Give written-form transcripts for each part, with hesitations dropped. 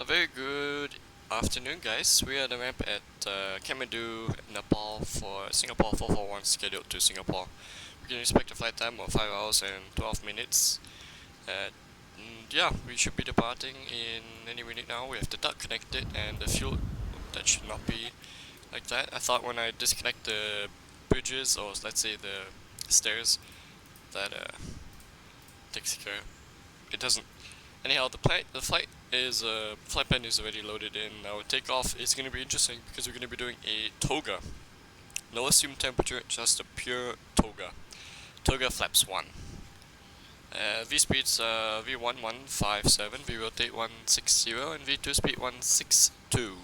A very good afternoon, guys. We are at the ramp at Kathmandu, Nepal for Singapore 441 scheduled to Singapore. We can expect a flight time of 5 hours and 12 minutes. Yeah, we should be departing in any minute now. We have the duct connected and the fuel, that should not be like that. I thought when I disconnect the bridges, or let's say the stairs, that takes care. It doesn't. Anyhow, the flight plan is already loaded in. Our takeoff is going to be interesting because we're going to be doing a TOGA. No assumed temperature, just a pure TOGA. TOGA flaps 1. V speeds V1 157, V rotate 160, and V2 speed 162.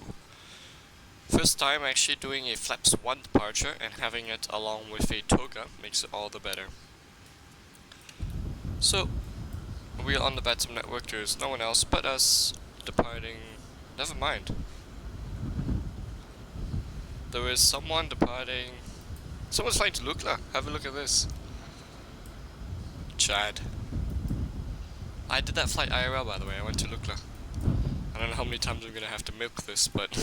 First time actually doing a flaps 1 departure and having it along with a TOGA makes it all the better. So, we are on the Vatsim network, there is no one else but us departing. Never mind. There is someone departing. Someone's flying to Lukla. Have a look at this. Chad. I did that flight IRL, by the way. I went to Lukla. I don't know how many times I'm gonna have to milk this, but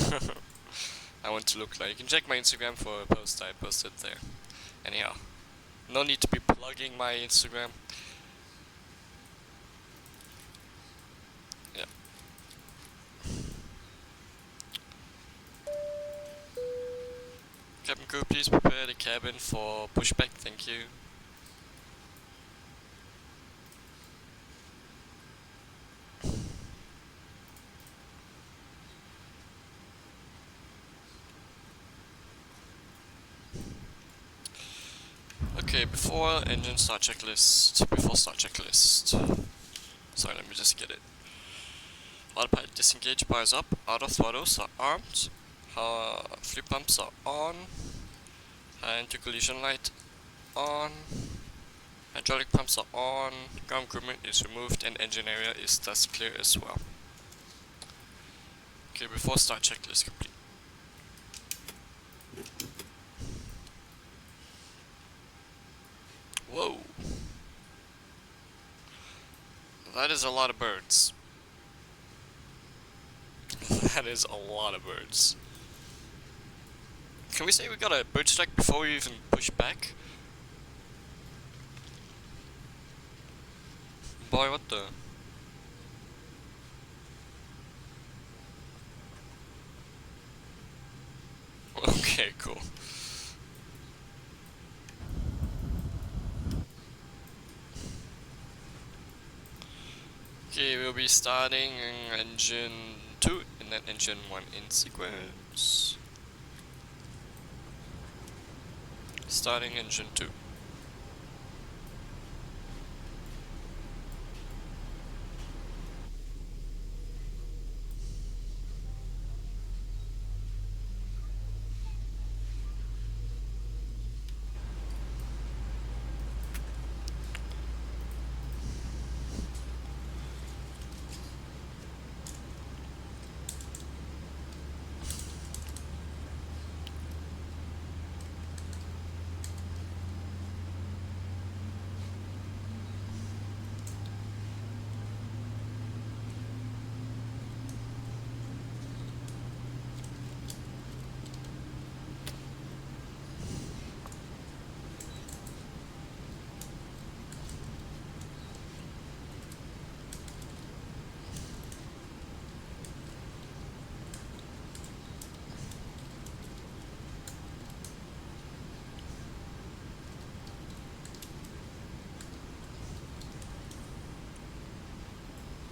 I went to Lukla. You can check my Instagram for a post I posted there. Anyhow, no need to be plugging my Instagram. Yeah. Cabin crew, please prepare the cabin for pushback. Thank you. Okay, before start checklist. Sorry, let me just get it. Autopilot disengage, bars up, auto throttles are armed, flip pumps are on, anti-collision light on, hydraulic pumps are on, ground equipment is removed, and engine area is thus clear as well. Okay, before start checklist complete. Whoa! That is a lot of birds. That is a lot of birds. Can we say we got a bird strike before we even push back? Boy, what the? Okay, cool. Okay, we'll be starting engine 2 and then engine 1 in sequence. Starting engine 2.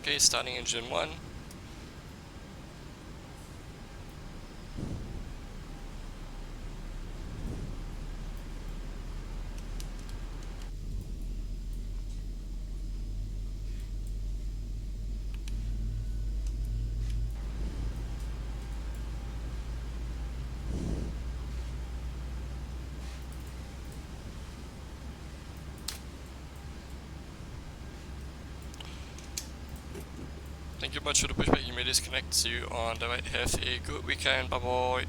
Okay, starting engine 1. Thank you much for the pushback. You may disconnect. See you on the right. Have a good weekend. Bye bye.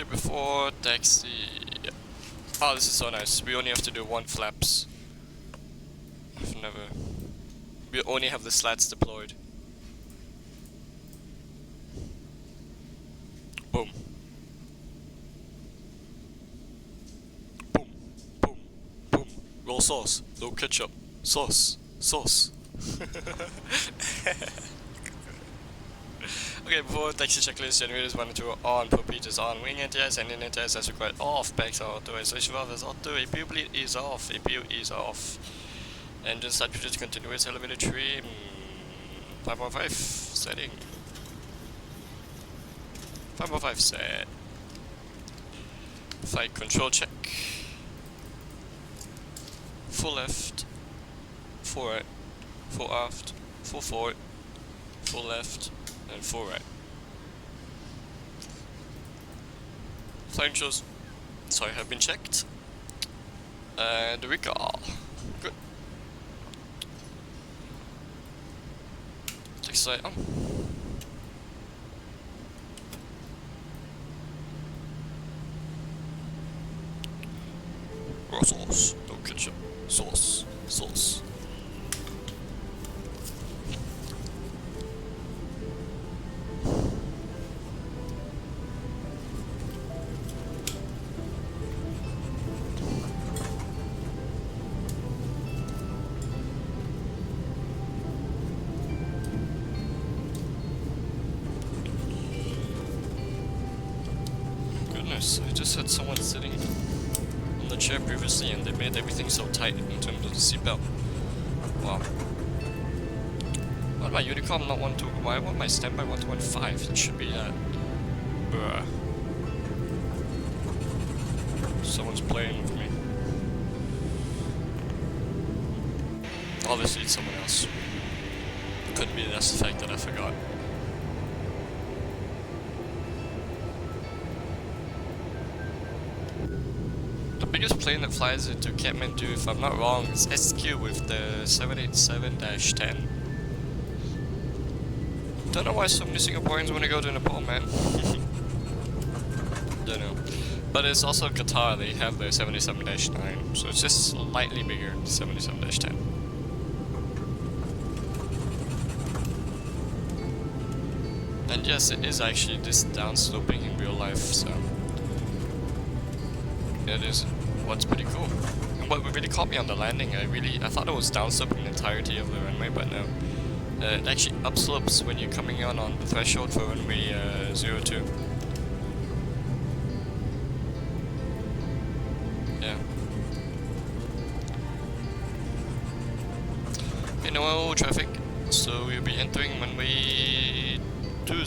Okay, before taxi. Oh, this is so nice. We only have to do 1 flaps. I've never. We only have the slats deployed. Boom. Boom. Boom. Boom. Roll sauce. No ketchup. Sauce. Sauce. Okay, before taxi checklist, generators 1 and 2 are on, propellant is on, wing anti-ice and anti-ice as required, off, bags are auto, isolation valve is auto, APU bleed is off, APU is off. Engine start to continuous, elevator trim, 5.5, setting. 5.5 set. Flight control check. Full left, full right, full aft, full forward, full left, and full right. Flying controls, sorry, have been checked. And recall. Good. Taxi side on. Raw sauce, no ketchup. Sauce, sauce. I just had someone sitting on the chair previously and they made everything so tight in terms of the seatbelt. Wow. Why my Unicom not 1 to why won't my standby 1.5? It should be that. Bruh. Someone's playing with me. Obviously it's someone else. Could be that's the fact that I forgot. The biggest plane that flies into Kathmandu, if I'm not wrong, is SQ with the 737-800. Don't know why so many Singaporeans want to go to Nepal, man. Don't know. But it's also Qatar, they have their 77-9, so it's just slightly bigger, 77-10. And yes, it is actually this downsloping in real life, so it is what's pretty cool. And what really caught me on the landing, I thought it was downsloping the entirety of the runway, but no. It actually upslopes when you're coming on the threshold for runway 02. Yeah. No traffic, so we'll be entering runway 20.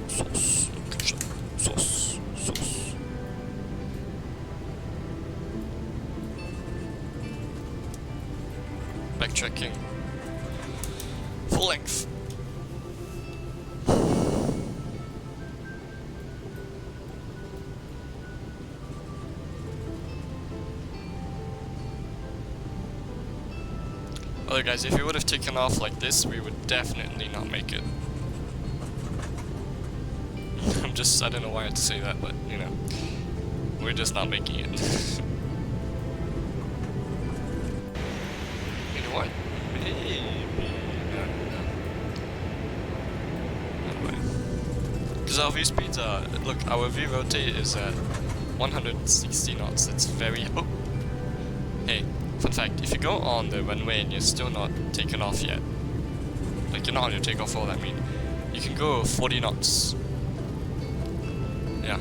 Sauce, ketchup, sauce, sauce. Backtracking. Full length. Other guys, if we would have taken off like this, we would definitely not make it. I don't know why I had to say that, but you know, we're just not making it. You know what? Maybe. No. Because our view speeds are, look, our view rotate is at 160 knots. It's very. Oh. Hey, fun fact: if you go on the runway and you're still not taken off yet, like you're not on your takeoff roll, I mean, you can go 40 knots. Yeah.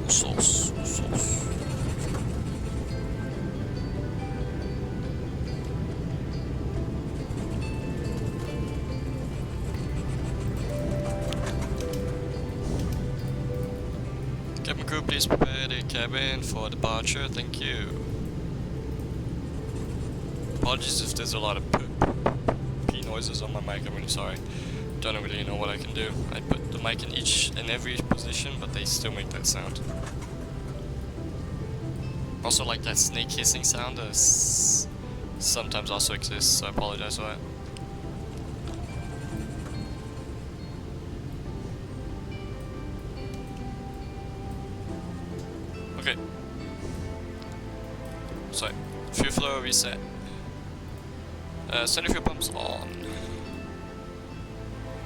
Sauce. Cabin crew, please prepare the cabin for departure. Thank you. Apologies if there's a lot of P noises on my mic. I'm really sorry. Don't really know what I can do. I put the mic in each and every position, but they still make that sound. Also, like that snake hissing sound sometimes also exists, so I apologize for that. Okay. Sorry. Fuel flow reset. Center fuel pumps on.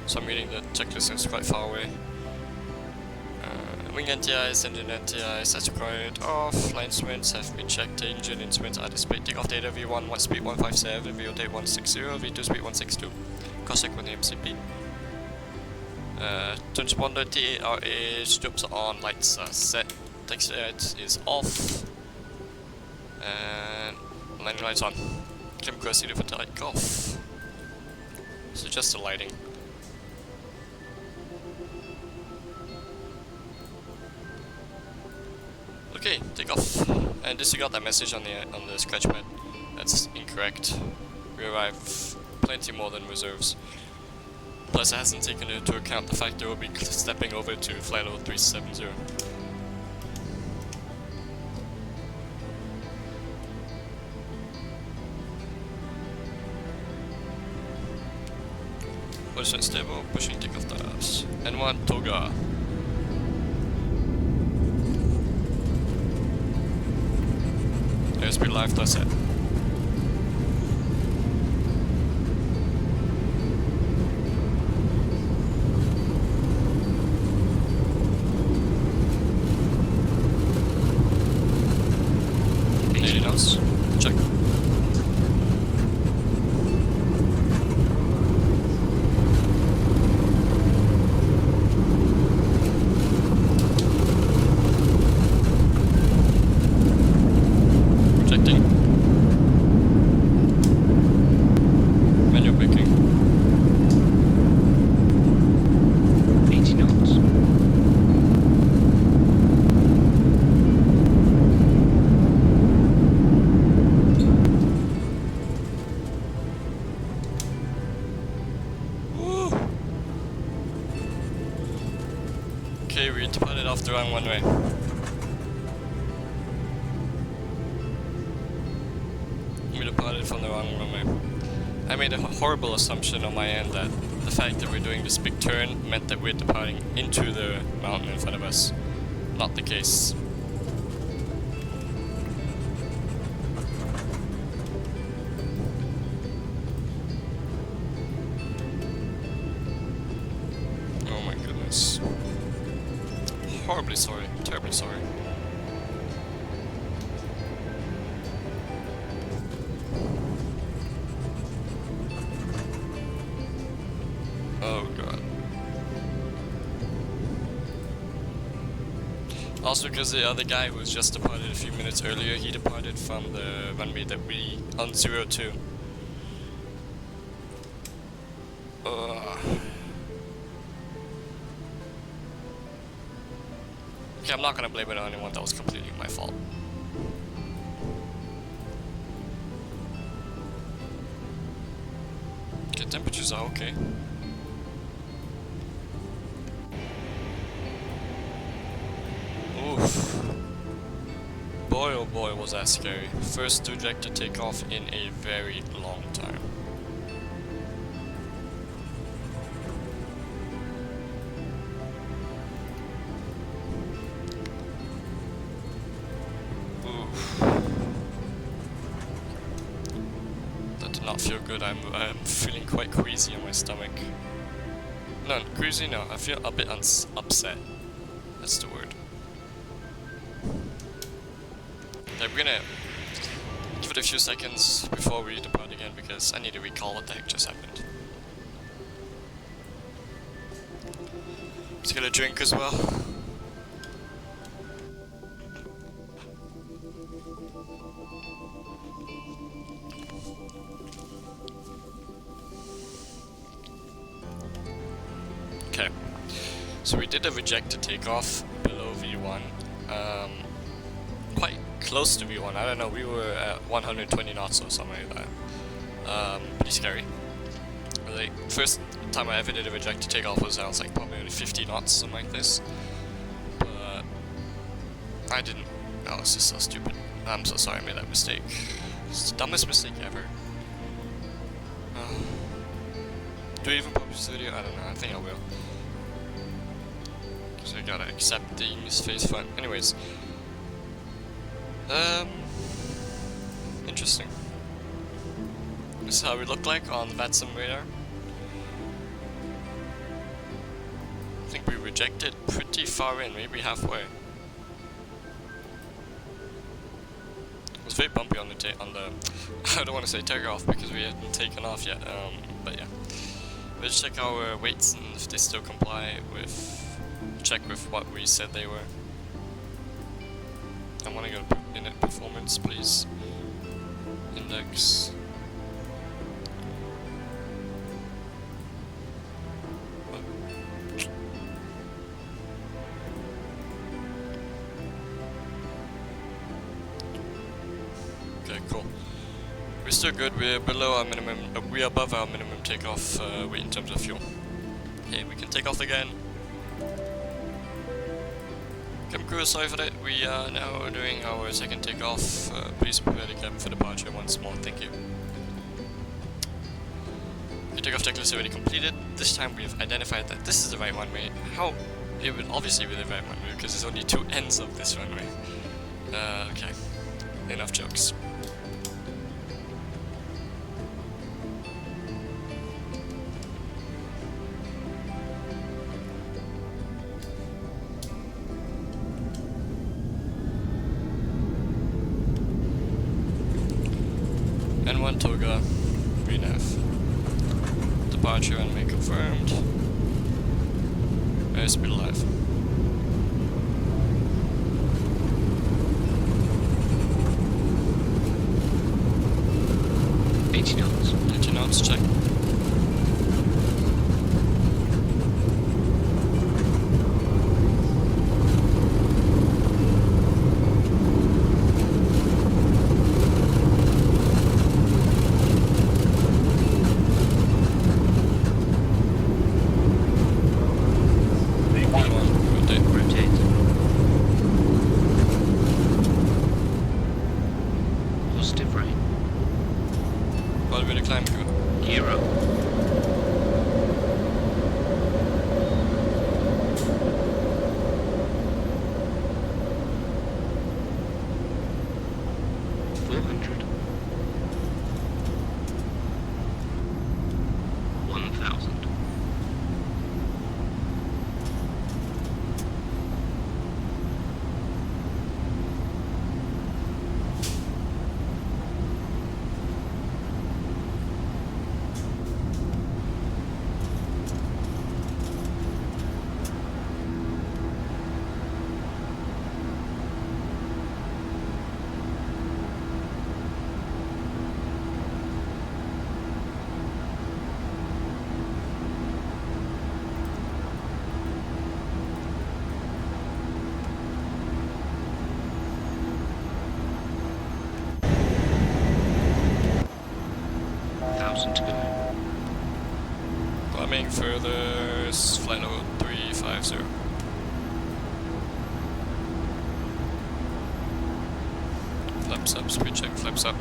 So I'm reading the checklist, it's quite far away. Wing NTIs, engine NTIs, as required off. Flight instruments have been checked. Engine instruments are displayed. Takeoff data V1, what speed 157, VO date 160, V2 speed 162. Cossack with the MCP. Transponder TARA, strobes are on, lights are set. Taxi light is off. And landing lights on. Climb course seated for takeoff. So just the lighting. Okay, take off. And disregard that message on the scratch pad. That's incorrect. We arrive plenty more than reserves. Plus, it hasn't taken into account the fact that we'll be stepping over to flight level 370. Position stable, pushing takeoff tabs. N1 Toga. Airspeed live plus set. Check. Projecting. Manual braking. 80 knots. Okay, we departed off the wrong one way. We departed from the wrong runway. I made a horrible assumption on my end that the fact that we're doing this big turn meant that we're departing into the mountain in front of us. Not the case. Oh my goodness. Horribly sorry, terribly sorry. Oh god. Also because the other guy who was just departed a few minutes earlier, he departed from the runway that we on 02. Okay, I'm not gonna blame it on anyone, that was completely my fault. Okay, temperatures are okay. Oof. Boy oh boy was that scary. First ejector takeoff in a very long time. Not feel good. I'm feeling quite queasy on my stomach. No, queasy no. I feel a bit upset. That's the word. Okay, we're gonna give it a few seconds before we depart again because I need to recall what the heck just happened. Just get a drink as well. Okay, so we did a rejected takeoff below V1, quite close to V1, I don't know, we were at 120 knots or something like that. Pretty scary. Like, first time I ever did a rejected takeoff was like probably only 50 knots, something like this. But I didn't, oh, it's just so stupid. I'm so sorry I made that mistake. It's the dumbest mistake ever. Do I even publish this video? I don't know, I think I will. Because I gotta accept things face front. Anyways. Interesting. This is how we look like on the Vatsim radar. I think we rejected pretty far in, maybe halfway. It was very bumpy on the I don't want to say takeoff because we hadn't taken off yet. But yeah, let's check our weights and if they still comply with what we said they were. I want to go to init performance, please. Index. Okay, cool. We're still good. We're below our minimum. We're above our minimum takeoff weight in terms of fuel. Okay, we can take off again. Cabin crew, sorry for that. We are now doing our second takeoff. Please prepare the cabin for departure once more. Thank you. The takeoff checklist already completed. This time we have identified that this is the right runway. How? It would obviously be the right runway because there's only two ends of this runway. Okay. Enough jokes. N1 Toga, renav. Departure runway confirmed. Airspeed alive. knots. 80 knots, check. To go. Climbing further, flight level 350. Flaps up, speed check, flaps up.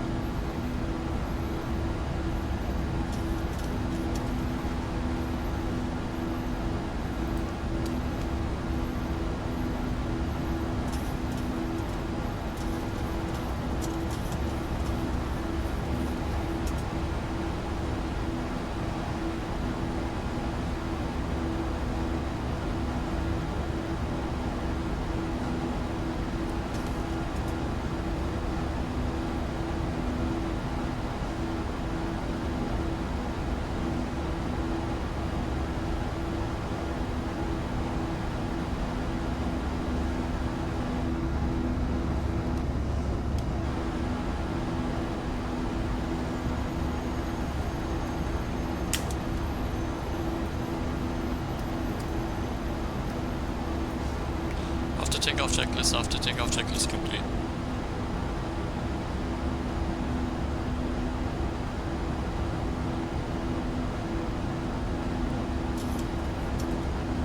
Takeoff checklist after takeoff checklist complete.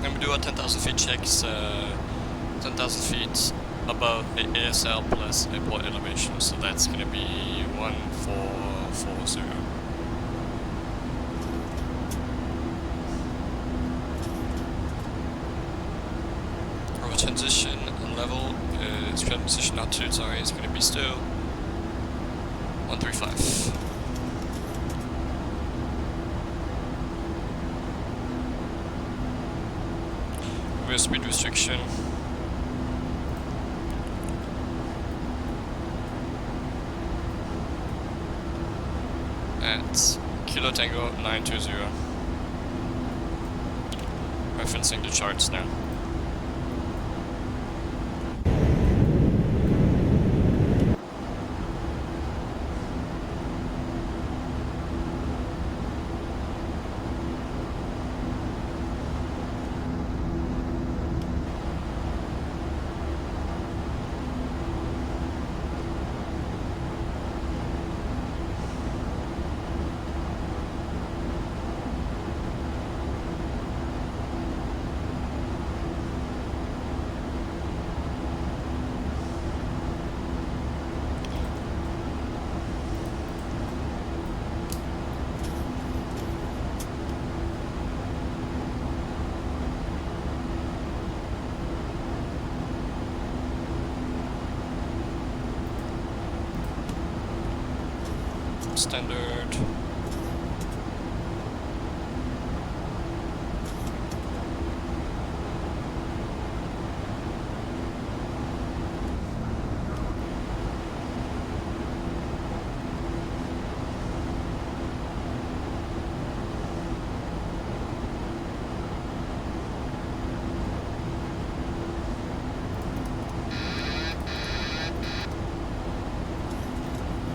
And we do our 10,000 feet checks, 10,000 feet above ASL plus airport elevation, so that's gonna be 1440. Our transition level is transition altitude, sorry, is gonna be still 135. Rear speed restriction. At Kilo Tango 920. Referencing the charts now. Standard.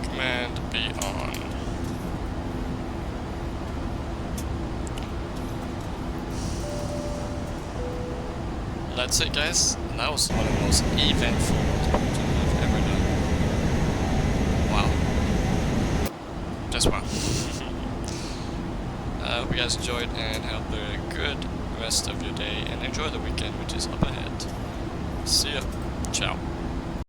Command be on. That's it, guys. That was one of the most eventful I've ever done. Wow. Just wow. I hope you guys enjoyed and have a good rest of your day and enjoy the weekend which is up ahead. See ya. Ciao.